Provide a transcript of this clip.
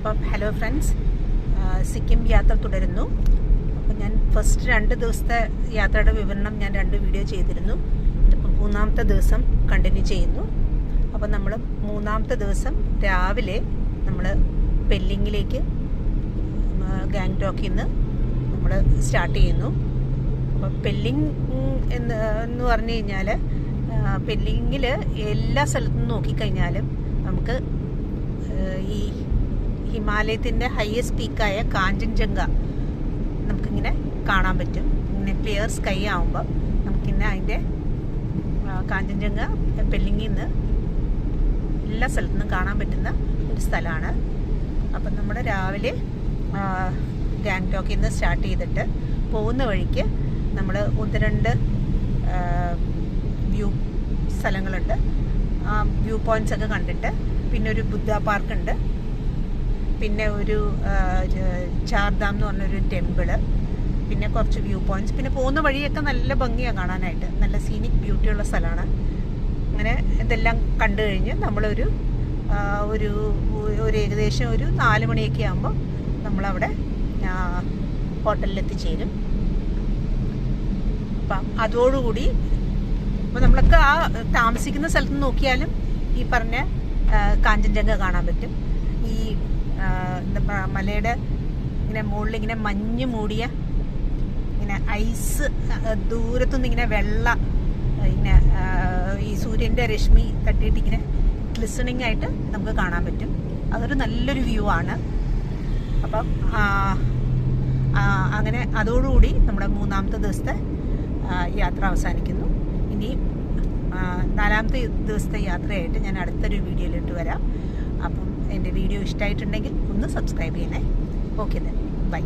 അപ്പം hello friends, Sikkim യാത്ര തുടരുന്നു. അപ്പം ഞാൻ ഫസ്റ്റ് 2 ദിവസത്തെ യാത്രയുടെ വിവരണം ഞാൻ 2 വീഡിയോ ചെയ്തിരുന്നു. ഇതിപ്പോൾ 3-ാമത്തെ ദിവസം കണ്ടിന്യൂ ചെയ്യുന്നു. അപ്പം നമ്മൾ 3-ാമത്തെ ദിവസം രാവിലെ നമ്മൾ പെല്ലിങ്ങിലേക്ക് ഗാംഗ്ടോക്കിൽ നിന്ന് നമ്മൾ സ്റ്റാർട്ട് ചെയ്യുന്നു. അപ്പം പെല്ലിങ് എന്ന് പറഞ്ഞു കഴിഞ്ഞാൽ പെല്ലിങ്ങിൽ എല്ലാ സ്ഥലത്തും നോക്കിക്കഴിഞ്ഞാലും നമുക്ക് ഈ ഹിമാലയത്തിൻ്റെ ഹയസ്റ്റ് പീക്കായ കാഞ്ചൻജംഗ നമുക്കിങ്ങനെ കാണാൻ പറ്റും. ഇങ്ങനെ ക്ലിയർ സ്കൈ ആകുമ്പോൾ നമുക്കിങ്ങനെ അതിൻ്റെ കാഞ്ചൻജംഗ പെല്ലിങ്ങിൽ നിന്ന് എല്ലാ സ്ഥലത്തു നിന്നും കാണാൻ പറ്റുന്ന ഒരു സ്ഥലമാണ്. അപ്പം നമ്മൾ രാവിലെ ഗാംഗ്ടോക്കിൽ നിന്ന് സ്റ്റാർട്ട് ചെയ്തിട്ട് പോകുന്ന വഴിക്ക് നമ്മൾ 1-2 വ്യൂ സ്ഥലങ്ങളുണ്ട്. ആ വ്യൂ പോയിൻറ്റ്സ് ഒക്കെ കണ്ടിട്ട് പിന്നെ ഒരു ബുദ്ധ പാർക്കുണ്ട്, പിന്നെ ഒരു ചാർധാം എന്ന് പറഞ്ഞൊരു ടെമ്പിള്, പിന്നെ കുറച്ച് വ്യൂ പോയിൻറ്റ്സ്. പിന്നെ പോകുന്ന വഴിയൊക്കെ നല്ല ഭംഗിയാണ് കാണാനായിട്ട്, നല്ല സീനിക് ബ്യൂട്ടിയുള്ള സ്ഥലമാണ്. അങ്ങനെ ഇതെല്ലാം കണ്ടു കഴിഞ്ഞ് നമ്മളൊരു ഏകദേശം ഒരു 4 മണിയൊക്കെ ആകുമ്പോൾ നമ്മളവിടെ ഹോട്ടലിലെത്തിച്ചേരും. അപ്പം അതോടുകൂടി അപ്പോൾ നമ്മളൊക്കെ ആ താമസിക്കുന്ന സ്ഥലത്ത് നോക്കിയാലും ഈ പറഞ്ഞ കാഞ്ചൻജംഗ കാണാൻ പറ്റും. ഈ മലയുടെ ഇങ്ങനെ മുകളിൽ ഇങ്ങനെ മഞ്ഞ് മൂടിയ ഇങ്ങനെ ഐസ്, ദൂരത്തുനിന്ന് ഇങ്ങനെ വെള്ള ഇങ്ങനെ ഈ സൂര്യൻ്റെ രശ്മി തട്ടിയിട്ട് ഇങ്ങനെ ഗ്ലിസണിങ് ആയിട്ട് നമുക്ക് കാണാൻ പറ്റും. അതൊരു നല്ലൊരു വ്യൂ ആണ്. അപ്പം അങ്ങനെ അതോടുകൂടി നമ്മുടെ 3-ാമത്തെ ദിവസത്തെ യാത്ര അവസാനിക്കുന്നു. ഇനി 4-ാമത്തെ ദിവസത്തെ യാത്രയായിട്ട് ഞാൻ അടുത്തൊരു വീഡിയോയിലിട്ട് വരാം. അപ്പം എൻ്റെ വീഡിയോ ഇഷ്ടമായിട്ടുണ്ടെങ്കിൽ ഒന്ന് സബ്സ്ക്രൈബ് ചെയ്യണേ. Okay then, by.